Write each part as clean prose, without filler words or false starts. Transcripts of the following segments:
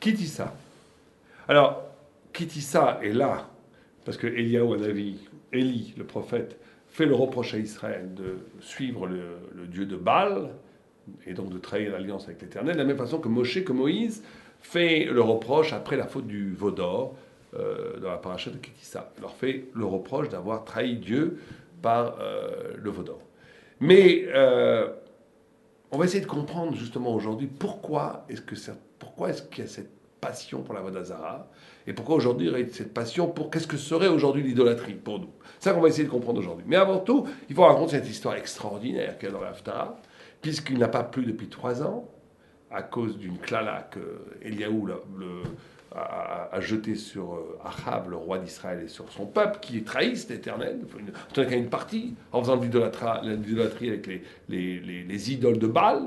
Kitissa. Alors, Kitissa est là, parce que Eliaou Hanavi, Élie, le prophète, fait le reproche à Israël de suivre le dieu de Baal, et donc de trahir l'alliance avec l'Éternel, de la même façon que Moshe, que Moïse, fait le reproche après la faute du veau d'or, dans la paracha de Kitissa. Il leur fait le reproche d'avoir trahi Dieu par le veau d'or. Mais on va essayer de comprendre justement aujourd'hui pourquoi est-ce qu'il y a cette passion pour la Vodazara et pourquoi aujourd'hui il y aurait cette passion pour qu'est-ce que serait aujourd'hui l'idolâtrie pour nous. C'est ça qu'on va essayer de comprendre aujourd'hui. Mais avant tout, il faut raconter cette histoire extraordinaire qu'il y a dans l'Haftarah, puisqu'il n'a pas plu depuis 3 ans à cause d'une klala que Eliaou a jeté sur Achab, le roi d'Israël, et sur son peuple, qui trahissent l'Éternel, en tout cas une partie, en faisant de l'idolâtrie avec les idoles de Baal.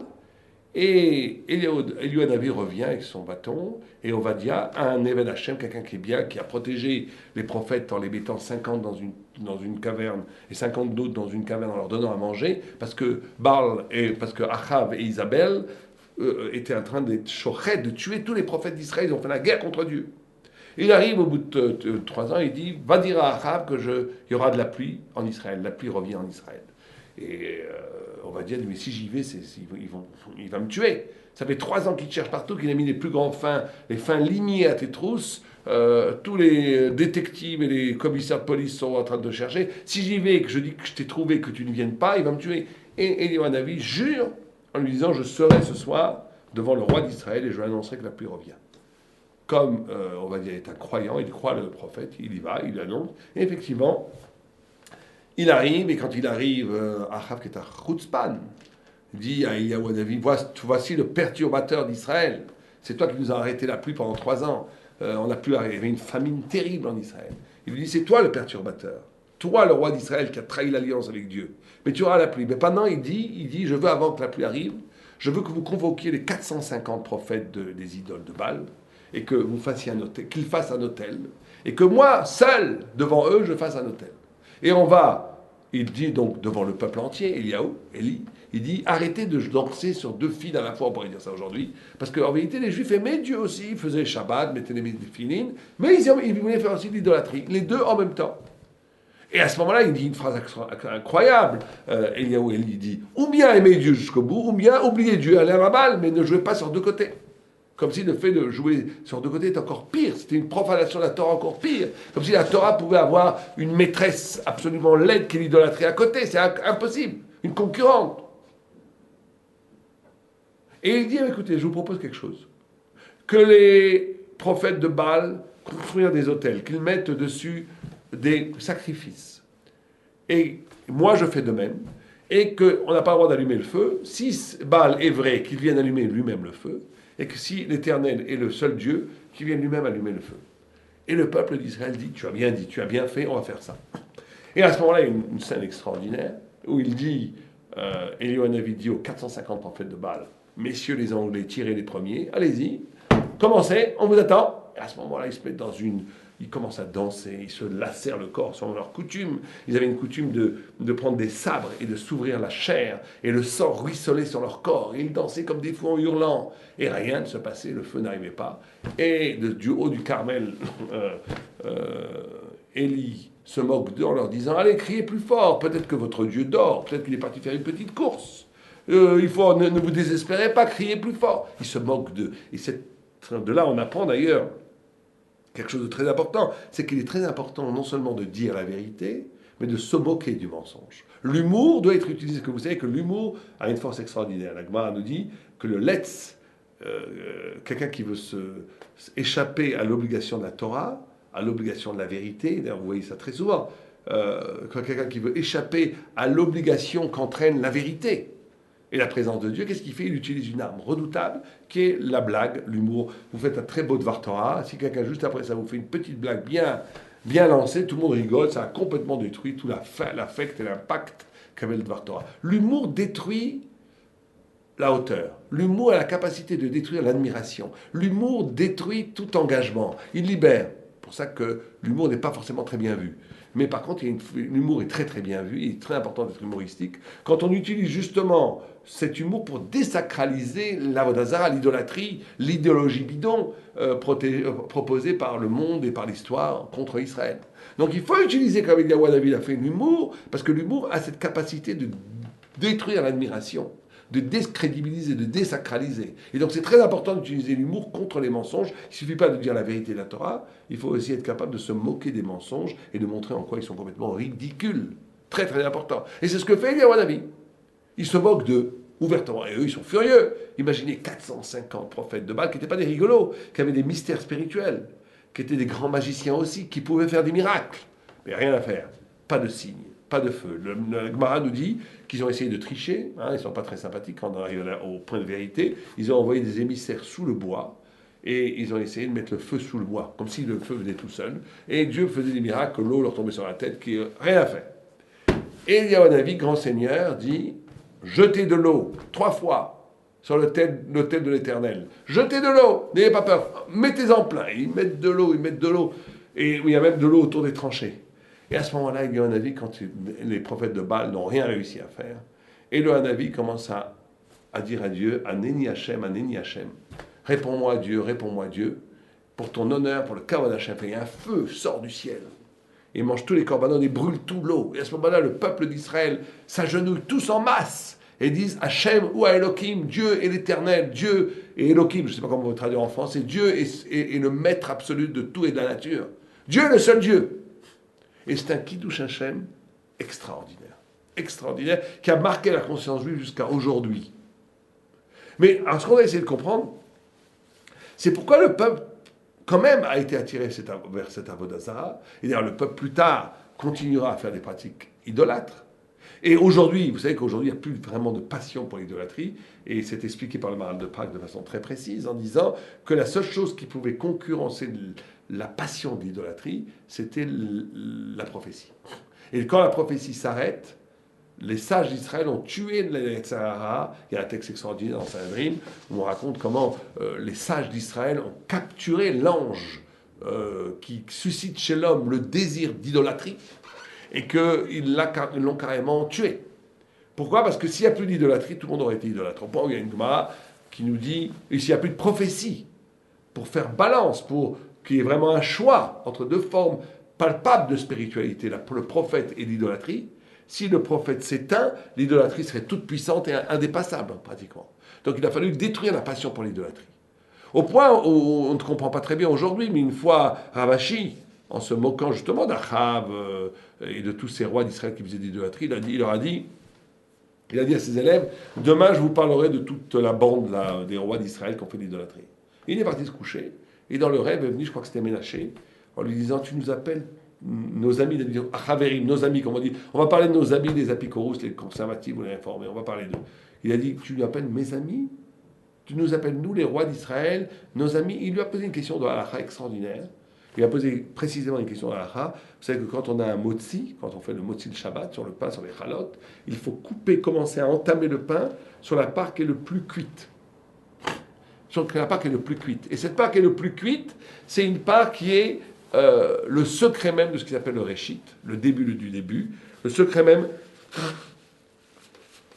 Et Eliaou Hanavi revient avec son bâton, et Ovadia, un Eved Hashem, quelqu'un qui est bien, qui a protégé les prophètes en les mettant 50 dans une caverne, et 50 d'autres dans une caverne en leur donnant à manger, parce que Achab et Isabelle étaient en train d'être chochet, de tuer tous les prophètes d'Israël. Ils ont fait la guerre contre Dieu. Il arrive au bout de 3 ans, il dit, va dire à Achab qu'il y aura de la pluie en Israël. La pluie revient en Israël. Et on va dire, mais si j'y vais, il va me tuer. Ça fait 3 ans qu'il te cherche partout, qu'il a mis les plus grands fins, les fins limiers à tes trousses. Tous les détectives et les commissaires de police sont en train de te chercher. Si j'y vais et que je dis que je t'ai trouvé, que tu ne viennes pas, il va me tuer. Et Eliaou Hanavi jure en lui disant, je serai ce soir devant le roi d'Israël et je lui annoncerai que la pluie revient. Comme, on va dire, il est un croyant, il croit le prophète, il y va, il annonce. Et effectivement, il arrive, et quand il arrive, Achab qui est un chutzpan, dit à Eliaou Hanavi, voici le perturbateur d'Israël. C'est toi qui nous as arrêté la pluie pendant 3 ans. On a pu arriver, il y avait une famine terrible en Israël. Il lui dit, c'est toi le perturbateur. Toi, le roi d'Israël, qui a trahi l'alliance avec Dieu. Mais tu auras la pluie. Mais pendant, il dit, je veux, avant que la pluie arrive, je veux que vous convoquiez les 450 prophètes des idoles de Baal, et que vous fassiez un hôtel, qu'ils fassent un hôtel, et que moi, seul, devant eux, je fasse un hôtel. Et il dit donc devant le peuple entier, Élie, il dit, arrêtez de danser sur 2 fils à la fois, on pourrait dire ça aujourd'hui, parce qu'en vérité, les Juifs aimaient Dieu aussi, ils faisaient Shabbat, mettaient des filines, mais ils voulaient faire aussi de l'idolâtrie, les deux en même temps. Et à ce moment-là, il dit une phrase incroyable. Eliaou Élie dit, ou bien aimer Dieu jusqu'au bout, ou bien oublier Dieu, aller à Baal, mais ne jouez pas sur 2 côtés. Comme si le fait de jouer sur 2 côtés est encore pire. C'était une profanation de la Torah encore pire. Comme si la Torah pouvait avoir une maîtresse absolument laide qui l'idolâtrait à côté. C'est impossible. Une concurrente. Et il dit, écoutez, je vous propose quelque chose. Que les prophètes de Baal construisent des hôtels, qu'ils mettent dessus des sacrifices. Et moi, je fais de même. Et qu'on n'a pas le droit d'allumer le feu. Si Baal est vrai, qu'il vienne allumer lui-même le feu. Et que si l'Éternel est le seul Dieu, qu'il vienne lui-même allumer le feu. Et le peuple d'Israël dit, tu as bien fait, on va faire ça. Et à ce moment-là, il y a une scène extraordinaire, où il dit, Eliaou Hanavi dit aux 450 prophètes de Baal, messieurs les Anglais, tirez les premiers, allez-y, commencez, on vous attend. Et à ce moment-là, ils se mettent ils commencent à danser, ils se lacèrent le corps selon leur coutume. Ils avaient une coutume de prendre des sabres et de s'ouvrir la chair, et le sang ruisselait sur leur corps. Et ils dansaient comme des fous en hurlant. Et rien ne se passait, le feu n'arrivait pas. Et du haut du Carmel, Élie se moque d'eux en leur disant, allez, criez plus fort, peut-être que votre Dieu dort, peut-être qu'il est parti faire une petite course. Ne vous désespérez pas, criez plus fort. Ils se moquent d'eux. Et de là, on apprend d'ailleurs quelque chose de très important, c'est qu'il est très important non seulement de dire la vérité, mais de se moquer du mensonge. L'humour doit être utilisé, que vous savez que l'humour a une force extraordinaire. La Gemara nous dit que le letz, quelqu'un qui veut échapper à l'obligation de la Torah, à l'obligation de la vérité, d'ailleurs vous voyez ça très souvent, quelqu'un qui veut échapper à l'obligation qu'entraîne la vérité, et la présence de Dieu, qu'est-ce qu'il fait? Il utilise une arme redoutable qui est la blague, l'humour. Vous faites un très beau Dvar Torah. Si quelqu'un, juste après ça, vous fait une petite blague bien lancée, tout le monde rigole, ça a complètement détruit tout l'affect et l'impact qu'avait le Dvar Torah. L'humour détruit la hauteur. L'humour a la capacité de détruire l'admiration. L'humour détruit tout engagement. Il libère. C'est pour ça que l'humour n'est pas forcément très bien vu. Mais par contre, l'humour est très très bien vu, il est très important d'être humoristique. Quand on utilise justement cet humour pour désacraliser l'Avodah Zarah, l'idolâtrie, l'idéologie bidon proposée par le monde et par l'histoire contre Israël. Donc il faut utiliser, comme Eliyahu Hanavi a fait, l'humour, parce que l'humour a cette capacité de détruire l'admiration, de décrédibiliser, de désacraliser. Et donc c'est très important d'utiliser l'humour contre les mensonges. Il ne suffit pas de dire la vérité de la Torah, il faut aussi être capable de se moquer des mensonges et de montrer en quoi ils sont complètement ridicules. Très très important. Et c'est ce que fait Eliyahu Hanavi. Ils se moquent d'eux, ouvertement. Et eux, ils sont furieux. Imaginez 450 prophètes de Baal qui n'étaient pas des rigolos, qui avaient des mystères spirituels, qui étaient des grands magiciens aussi, qui pouvaient faire des miracles. Mais rien à faire. Pas de signe, pas de feu. Le Gemara nous dit qu'ils ont essayé de tricher. Hein, ils ne sont pas très sympathiques quand on arrive au point de vérité. Ils ont envoyé des émissaires sous le bois. Et ils ont essayé de mettre le feu sous le bois, comme si le feu venait tout seul. Et Dieu faisait des miracles, l'eau leur tombait sur la tête, qui rien à faire. Et Eliyahu Hanavi, grand seigneur, dit jetez de l'eau 3 fois sur l'autel de l'Éternel. Jetez de l'eau, n'ayez pas peur, mettez-en plein. Et ils mettent de l'eau, ils mettent de l'eau. Et il y a même de l'eau autour des tranchées. Et à ce moment-là, Eliyahu Hanavi, quand les prophètes de Baal n'ont rien réussi à faire, Eliyahu Hanavi commence à dire à Dieu, Aneni Hashem, réponds-moi Dieu, pour ton honneur, pour le kavod Hashem. Et un feu sort du ciel. Ils mangent tous les corbanotes et brûlent tout l'eau. Et à ce moment-là, le peuple d'Israël s'agenouille tous en masse et disent Hachem ou Elohim, Dieu est l'éternel, Dieu est Elohim, je ne sais pas comment vous traduire en français, Dieu est le maître absolu de tout et de la nature. Dieu est le seul Dieu. Et c'est un Kiddush Hachem extraordinaire, qui a marqué la conscience juive jusqu'à aujourd'hui. Mais alors, ce qu'on a essayé de comprendre, c'est pourquoi le peuple quand même a été attiré vers cette Avodah Zarah. Et d'ailleurs, le peuple plus tard continuera à faire des pratiques idolâtres. Et aujourd'hui, vous savez qu'aujourd'hui, il n'y a plus vraiment de passion pour l'idolâtrie. Et c'est expliqué par le Maharal de Prague de façon très précise en disant que la seule chose qui pouvait concurrencer la passion de l'idolâtrie, c'était la prophétie. Et quand la prophétie s'arrête, les sages d'Israël ont tué le Yetzer Hara. Il y a un texte extraordinaire dans Sanhedrin où on raconte comment les sages d'Israël ont capturé l'ange qui suscite chez l'homme le désir d'idolâtrie et qu'ils l'ont carrément tué. Pourquoi ? Parce que s'il n'y a plus d'idolâtrie, tout le monde aurait été idolâtre. Au point où il y a une Gemara qui nous dit, et s'il n'y a plus de prophétie, pour faire balance, pour qu'il y ait vraiment un choix entre deux formes palpables de spiritualité, le prophète et l'idolâtrie, si le prophète s'éteint, l'idolâtrie serait toute puissante et indépassable, pratiquement. Donc il a fallu détruire la passion pour l'idolâtrie. Au point où on ne comprend pas très bien aujourd'hui, mais une fois Ravashi, en se moquant justement d'Achab et de tous ces rois d'Israël qui faisaient de l'idolâtrie, il a dit à ses élèves, demain je vous parlerai de toute la bande là, des rois d'Israël qui ont fait de l'idolâtrie. Il est parti se coucher, et dans le rêve est venu, je crois que c'était Ménaché, en lui disant, tu nous appelles nos amis, nos amis, comme on dit, on va parler de nos amis, les apicorus, les conservatifs ou les réformés, on va parler d'eux. Il a dit, tu nous appelles mes amis, tu nous appelles nous, les rois d'Israël, nos amis. Il lui a posé une question de halakha extraordinaire. Il a posé précisément une question de halakha. Vous savez que quand on a un motzi, quand on fait le motzi de Shabbat sur le pain, sur les chalot, il faut commencer à entamer le pain sur la part qui est le plus cuite. Sur la part qui est le plus cuite. Et cette part qui est le plus cuite, c'est une part qui est le secret même de ce qui s'appelle le réchit, le début du début, le secret même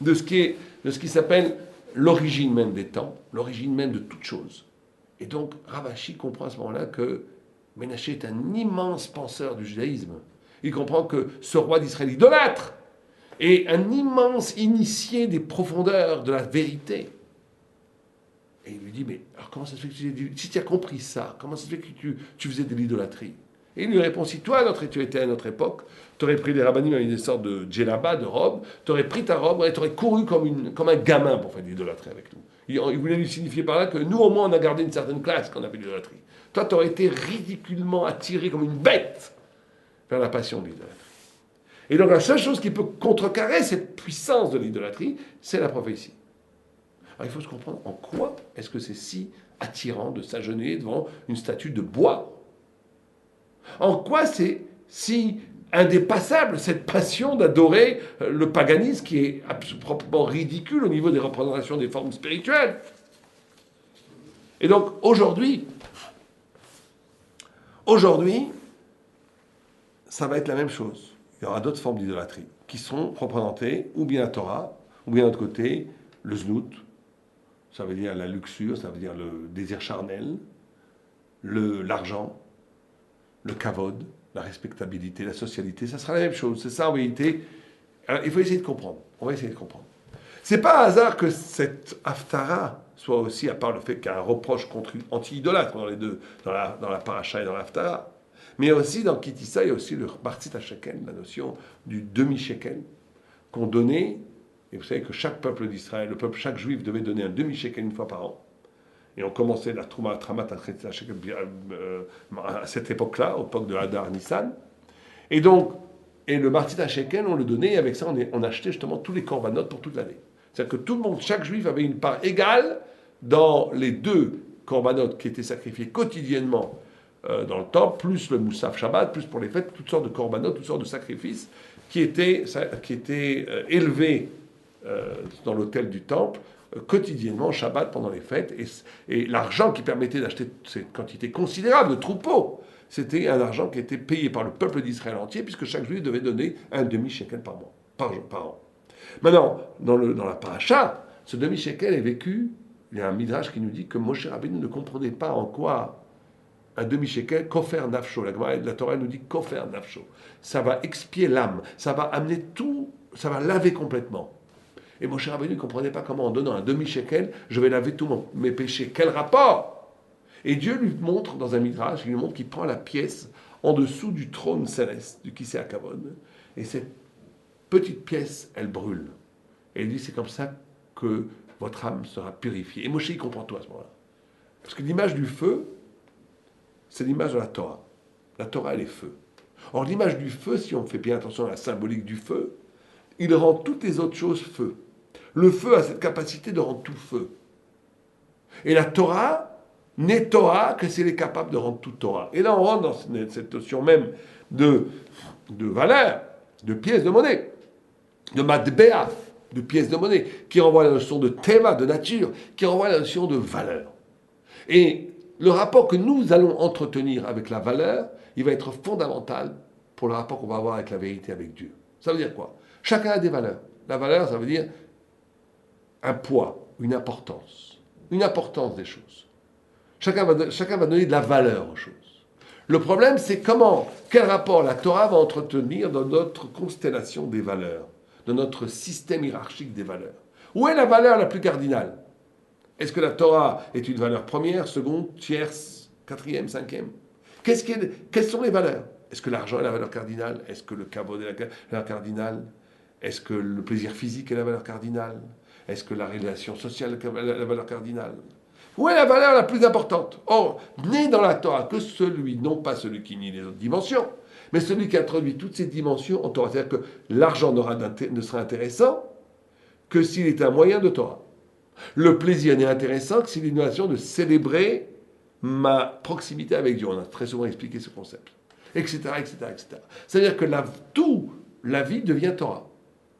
de ce qui s'appelle l'origine même des temps, l'origine même de toute chose. Et donc Ravashi comprend à ce moment-là que Ménaché est un immense penseur du judaïsme. Il comprend que ce roi d'Israël idolâtre est un immense initié des profondeurs de la vérité. Et il lui dit, mais alors comment ça se fait que si tu as compris ça, comment ça se fait que tu faisais de l'idolâtrie ? Et il lui répond, si toi, tu étais à notre époque, tu aurais pris les rabbinim avec des sortes de djellaba, de robe, tu aurais pris ta robe et tu aurais couru comme un gamin pour faire de l'idolâtrie avec nous. Il voulait lui signifier par là que nous, au moins, on a gardé une certaine classe quand on a fait de l'idolâtrie. Toi, tu aurais été ridiculement attiré comme une bête vers la passion de l'idolâtrie. Et donc, la seule chose qui peut contrecarrer cette puissance de l'idolâtrie, c'est la prophétie. Alors, il faut se comprendre en quoi est-ce que c'est si attirant de s'agenouiller devant une statue de bois. En quoi c'est si indépassable cette passion d'adorer le paganisme qui est proprement ridicule au niveau des représentations des formes spirituelles. Et donc aujourd'hui, ça va être la même chose. Il y aura d'autres formes d'idolâtrie qui seront représentées, ou bien la Torah, ou bien de l'autre côté, le znout, ça veut dire la luxure, ça veut dire le désir charnel, l'argent, le kavod, la respectabilité, la socialité, ça sera la même chose. C'est ça en vérité. Alors, il faut essayer de comprendre. On va essayer de comprendre. C'est pas un hasard que cette Haftara soit aussi, à part le fait qu'il y a un reproche anti-idolâtre dans les deux, dans la paracha et dans l'Haftara, mais aussi dans Kitissa, il y a aussi le Martzit HaShekel, la notion du demi-shekel qu'on donnait. Et vous savez que chaque peuple d'Israël, chaque juif devait donner un demi-shekel une fois par an. Et on commençait la Trouma Tramat à cette époque-là, au époque de Hadar Nissan. Et donc, le Martzit HaShekel, on le donnait, et avec ça, on achetait justement tous les korbanot pour toute l'année. C'est-à-dire que tout le monde, chaque juif avait une part égale dans les deux korbanot qui étaient sacrifiés quotidiennement dans le temple, plus le Moussaf Shabbat, plus pour les fêtes, toutes sortes de korbanot, toutes sortes de sacrifices qui étaient élevés dans l'autel du temple quotidiennement, Shabbat, pendant les fêtes. Et l'argent qui permettait d'acheter cette quantité considérable de troupeaux, c'était un argent qui était payé par le peuple d'Israël entier, puisque chaque juif devait donner un demi-shekel par mois, par an. Maintenant, dans la paracha, ce demi-shekel est vécu, il y a un midrash qui nous dit que Moshe Rabbeinu ne comprenait pas en quoi un demi-shekel, kofer nafsho, la Torah nous dit kofer nafsho, ça va expier l'âme, ça va amener tout, ça va laver complètement. Et Moshe Rabbeinu ne comprenait pas comment en donnant un demi-shekel, je vais laver tous mes péchés. Quel rapport? Et Dieu lui montre dans un midrash, il lui montre qu'il prend la pièce en dessous du trône céleste, du Kisei HaKavod, et cette petite pièce, elle brûle. Et il dit, c'est comme ça que votre âme sera purifiée. Et Moshe, il comprend tout à ce moment-là. Parce que l'image du feu, c'est l'image de la Torah. La Torah, elle est feu. Or, l'image du feu, si on fait bien attention à la symbolique du feu, il rend toutes les autres choses feu. Le feu a cette capacité de rendre tout feu. Et la Torah n'est Torah que si elle est capable de rendre tout Torah. Et là, on rentre dans cette notion même de valeur, de pièce de monnaie, de matbea, de pièce de monnaie, qui renvoie à la notion de théma, de nature, qui renvoie à la notion de valeur. Et le rapport que nous allons entretenir avec la valeur, il va être fondamental pour le rapport qu'on va avoir avec la vérité, avec Dieu. Ça veut dire quoi? Chacun a des valeurs. La valeur, ça veut dire un poids, une importance des choses. Chacun va donner de la valeur aux choses. Le problème, c'est quel rapport la Torah va entretenir dans notre constellation des valeurs, de notre système hiérarchique des valeurs. Où est la valeur la plus cardinale? Est-ce que la Torah est une valeur première, seconde, tierce, quatrième, cinquième? Quelles sont les valeurs? Est-ce que l'argent est la valeur cardinale? Est-ce que le kavod est la valeur cardinale? Est-ce que le plaisir physique est la valeur cardinale? Est-ce que la relation sociale est la valeur cardinale? Où est la valeur la plus importante? Or, n'est dans la Torah que celui, non pas celui qui nie les autres dimensions, mais celui qui introduit toutes ces dimensions en Torah. C'est-à-dire que l'argent ne sera intéressant que s'il est un moyen de Torah. Le plaisir n'est intéressant que s'il est une occasion de célébrer ma proximité avec Dieu. On a très souvent expliqué ce concept. Etc., etc., etc. C'est-à-dire que la vie devient Torah.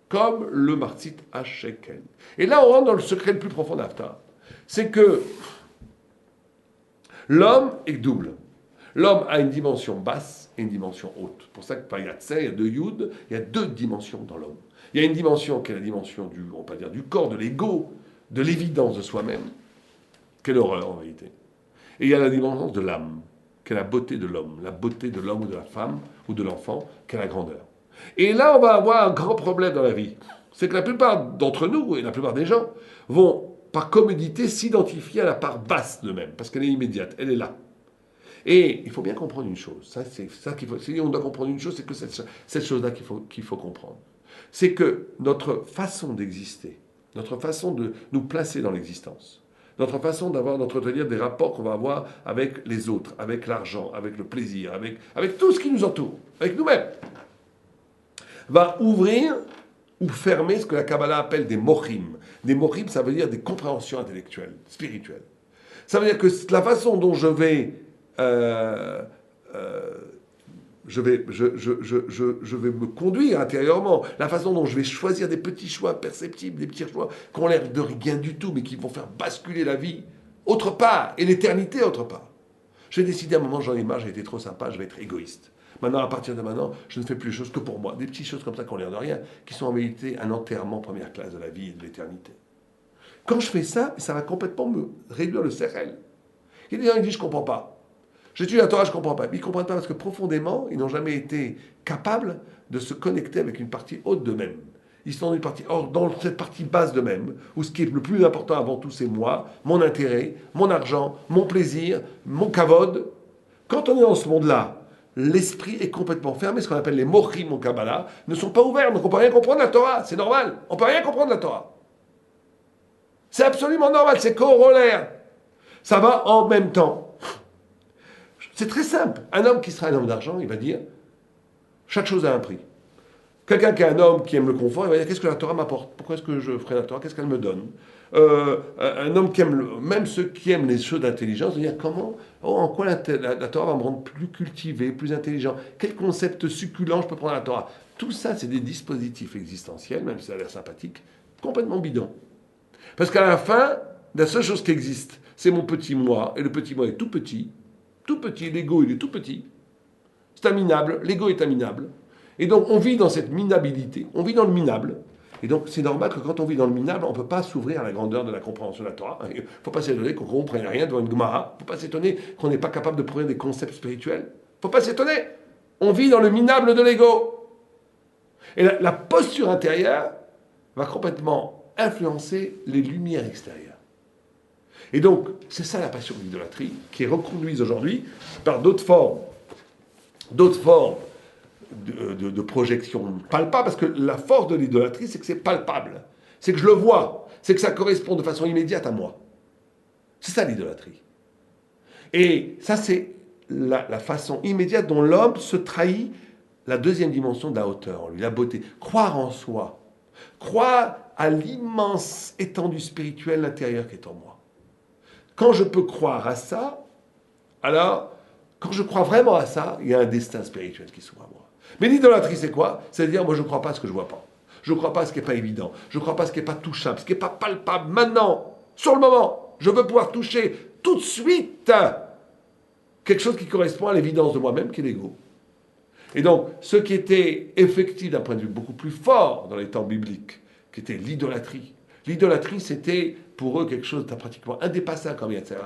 Comme le Martzit HaShekel. Et là, on rentre dans le secret le plus profond d'Haftarah. C'est que l'homme est double. L'homme a une dimension basse et une dimension haute. C'est pour ça que par Yatzeh, il y a deux Yud, il y a deux dimensions dans l'homme. Il y a une dimension qui est la dimension du corps, de l'ego, de l'évidence de soi-même. Quelle horreur en vérité. Et il y a la dimension de l'âme, qui est la beauté de l'homme ou de la femme ou de l'enfant, qui est la grandeur. Et là, on va avoir un grand problème dans la vie. C'est que la plupart d'entre nous, et la plupart des gens, vont, par commodité, s'identifier à la part basse d'eux-mêmes, parce qu'elle est immédiate, elle est là. Et il faut bien comprendre une chose. C'est ça qu'il faut. Si on doit comprendre une chose, c'est que cette chose-là qu'il faut comprendre. C'est que notre façon d'exister, notre façon de nous placer dans l'existence, notre façon d'entretenir des rapports qu'on va avoir avec les autres, avec l'argent, avec le plaisir, avec tout ce qui nous entoure, avec nous-mêmes, va ouvrir ou fermer ce que la Kabbalah appelle des mochim. Des mochim, ça veut dire des compréhensions intellectuelles, spirituelles. Ça veut dire que la façon dont je vais me conduire intérieurement, la façon dont je vais choisir des petits choix perceptibles, des petits choix qui ont l'air de rien du tout, mais qui vont faire basculer la vie autre part, et l'éternité autre part. J'ai décidé à un moment, j'en ai marre, j'ai été trop sympa, je vais être égoïste. Maintenant, à partir de maintenant, je ne fais plus les choses que pour moi. Des petites choses comme ça qui ont l'air de rien, qui sont en vérité un enterrement première classe de la vie et de l'éternité. Quand je fais ça, ça va complètement me réduire le CRL. Il y a des gens qui disent, je ne comprends pas. J'étudie la Torah, je ne comprends pas. Mais ils ne comprennent pas parce que profondément, ils n'ont jamais été capables de se connecter avec une partie haute d'eux-mêmes. Ils sont dans une partie, or, dans cette partie basse d'eux-mêmes, où ce qui est le plus important avant tout, c'est moi, mon intérêt, mon argent, mon plaisir, mon kavod. Quand on est dans ce monde-là, l'esprit est complètement fermé. Ce qu'on appelle les mochim en Kabbalah ne sont pas ouverts, donc on ne peut rien comprendre de la Torah. C'est normal. On ne peut rien comprendre de la Torah. C'est absolument normal, c'est corollaire. Ça va en même temps. C'est très simple. Un homme qui sera un homme d'argent, il va dire, chaque chose a un prix. Quelqu'un qui est un homme qui aime le confort, il va dire, qu'est-ce que la Torah m'apporte? Pourquoi est-ce que je ferai la Torah? Qu'est-ce qu'elle me donne? Un homme qui aime, même ceux qui aiment les choses d'intelligence, vont dire, comment, en quoi la Torah va me rendre plus cultivé, plus intelligent? Quel concept succulent je peux prendre à la Torah? Tout ça, c'est des dispositifs existentiels, même si ça a l'air sympathique, complètement bidons. Parce qu'à la fin, la seule chose qui existe, c'est mon petit moi, et le petit moi est tout petit, l'ego il est tout petit, c'est un minable, l'ego est un minable, et donc on vit dans cette minabilité, on vit dans le minable, et donc c'est normal que quand on vit dans le minable, on ne peut pas s'ouvrir à la grandeur de la compréhension de la Torah. Il ne faut pas s'étonner qu'on ne comprenne rien devant une Gemara, il ne faut pas s'étonner qu'on n'est pas capable de produire des concepts spirituels, il ne faut pas s'étonner, on vit dans le minable de l'ego. Et la posture intérieure va complètement influencer les lumières extérieures. Et donc, c'est ça la passion de l'idolâtrie, qui est reconduite aujourd'hui par d'autres formes de projection palpable, parce que la force de l'idolâtrie, c'est que c'est palpable, c'est que je le vois, c'est que ça correspond de façon immédiate à moi. C'est ça l'idolâtrie. Et ça, c'est la façon immédiate dont l'homme se trahit la deuxième dimension de la hauteur en lui, la beauté. Croire en soi, croire à l'immense étendue spirituelle intérieure qui est en moi. Quand je peux croire à ça, alors, quand je crois vraiment à ça, il y a un destin spirituel qui s'ouvre à moi. Mais l'idolâtrie, c'est quoi? C'est-à-dire, moi, je ne crois pas à ce que je ne vois pas. Je ne crois pas à ce qui n'est pas évident. Je ne crois pas à ce qui n'est pas touchable, ce qui n'est pas palpable. Maintenant, sur le moment, je veux pouvoir toucher tout de suite quelque chose qui correspond à l'évidence de moi-même, qui est l'ego. Et donc, ce qui était effectif d'un point de vue beaucoup plus fort dans les temps bibliques, qui était l'idolâtrie. L'idolâtrie, c'était pour eux quelque chose de pratiquement indépassable comme etc.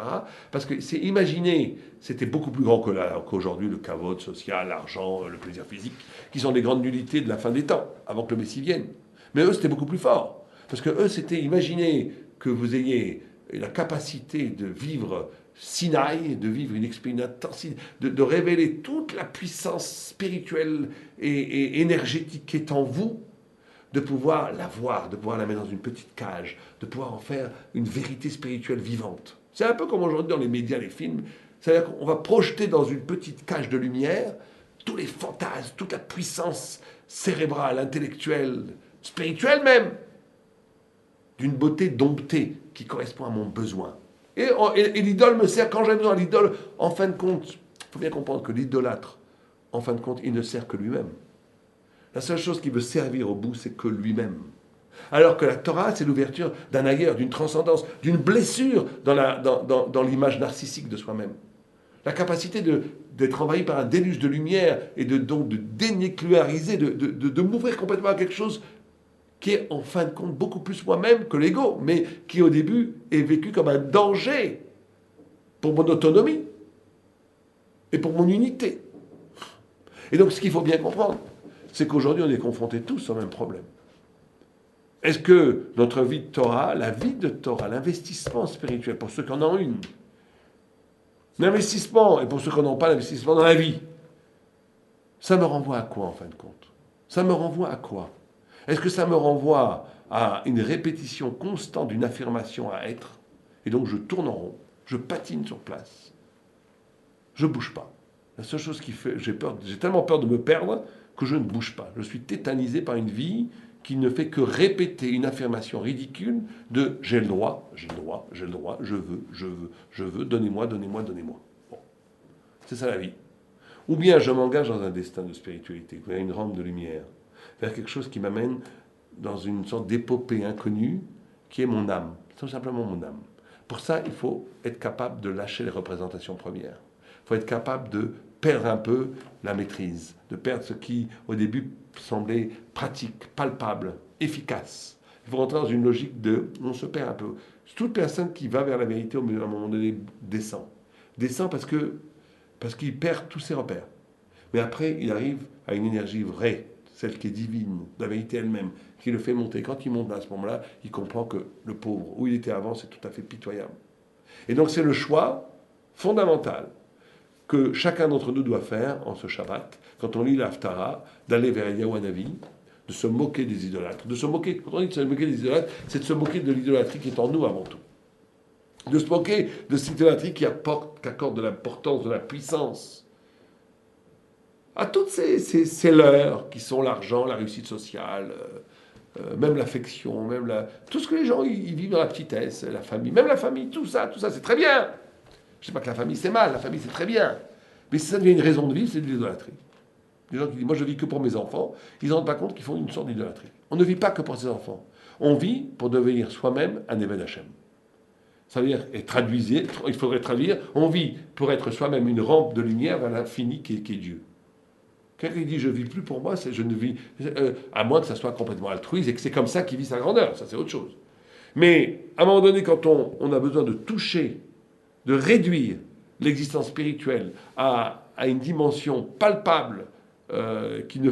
Parce que c'est imaginer, c'était beaucoup plus grand qu'aujourd'hui, le kavod social, l'argent, le plaisir physique, qui sont des grandes nullités de la fin des temps, avant que le Messie vienne. Mais eux, c'était beaucoup plus fort. Parce que eux, c'était imaginer que vous ayez la capacité de vivre Sinaï, de vivre une expérience intensive, de révéler toute la puissance spirituelle et énergétique qui est en vous, de pouvoir la voir, de pouvoir la mettre dans une petite cage, de pouvoir en faire une vérité spirituelle vivante. C'est un peu comme aujourd'hui dans les médias, les films, c'est-à-dire qu'on va projeter dans une petite cage de lumière tous les fantasmes, toute la puissance cérébrale, intellectuelle, spirituelle même, d'une beauté domptée qui correspond à mon besoin. Et l'idole me sert quand j'ai besoin. L'idole, en fin de compte, il faut bien comprendre que l'idolâtre, en fin de compte, il ne sert que lui-même. La seule chose qui veut servir au bout, c'est que lui-même. Alors que la Torah, c'est l'ouverture d'un ailleurs, d'une transcendance, d'une blessure dans l'image narcissique de soi-même. La capacité d'être envahi par un déluge de lumière et donc de dénucléariser, de m'ouvrir complètement à quelque chose qui est en fin de compte beaucoup plus moi-même que l'ego, mais qui au début est vécu comme un danger pour mon autonomie et pour mon unité. Et donc ce qu'il faut bien comprendre, c'est qu'aujourd'hui on est confrontés tous au même problème. Est-ce que notre vie de Torah, la vie de Torah, l'investissement spirituel, pour ceux qui en ont une, l'investissement, et pour ceux qui n'en ont pas, l'investissement dans la vie, ça me renvoie à quoi en fin de compte? Ça me renvoie à quoi? Est-ce que ça me renvoie à une répétition constante d'une affirmation à être, et donc je tourne en rond, je patine sur place, je ne bouge pas. La seule chose qui fait, j'ai tellement peur de me perdre que je ne bouge pas. Je suis tétanisé par une vie qui ne fait que répéter une affirmation ridicule de j'ai le droit, j'ai le droit, j'ai le droit, je veux, donnez-moi, donnez-moi, donnez-moi. Bon. C'est ça la vie. Ou bien je m'engage dans un destin de spiritualité, vers une rampe de lumière, vers quelque chose qui m'amène dans une sorte d'épopée inconnue qui est mon âme, tout simplement mon âme. Pour ça, il faut être capable de lâcher les représentations premières. Il faut être capable de perdre un peu la maîtrise, de perdre ce qui, au début, semblait pratique, palpable, efficace. Il faut rentrer dans une logique de on se perd un peu. Toute personne qui va vers la vérité, à un moment donné, descend. Descend parce qu'il perd tous ses repères. Mais après, il arrive à une énergie vraie, celle qui est divine, la vérité elle-même, qui le fait monter. Quand il monte à ce moment-là, il comprend que le pauvre, où il était avant, c'est tout à fait pitoyable. Et donc c'est le choix fondamental que chacun d'entre nous doit faire en ce Shabbat, quand on lit l'Haftara, d'aller vers Eliyahu Hanavi, de se moquer des idolâtres. De se moquer, quand on dit de se moquer des idolâtres, c'est de se moquer de l'idolâtrie qui est en nous avant tout. De se moquer de cette idolâtrie qui accorde de l'importance, de la puissance à toutes ces leurres qui sont l'argent, la réussite sociale, même l'affection, tout ce que les gens ils vivent dans la petitesse, la famille, même la famille, tout ça, c'est très bien. Je ne sais pas que la famille c'est mal, la famille c'est très bien. Mais si ça devient une raison de vivre, c'est de l'idolâtrie. Les gens qui disent, moi je vis que pour mes enfants, ils ne se rendent pas compte qu'ils font une sorte d'idolâtrie. On ne vit pas que pour ses enfants. On vit pour devenir soi-même un Eved Hachem. Ça veut dire, il faudrait traduire, on vit pour être soi-même une rampe de lumière vers l'infini qui est Dieu. Quelqu'un qui dit je ne vis plus pour moi, je ne vis, à moins que ça soit complètement altruiste et que c'est comme ça qu'il vit sa grandeur, ça c'est autre chose. Mais à un moment donné, quand on a besoin de toucher, de réduire l'existence spirituelle à une dimension palpable qui ne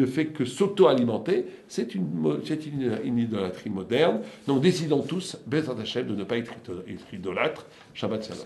fait que s'auto-alimenter, c'est une idolâtrie moderne. Donc décidons tous, Bezrat Hashem, de ne pas être idolâtre. Shabbat Shalom.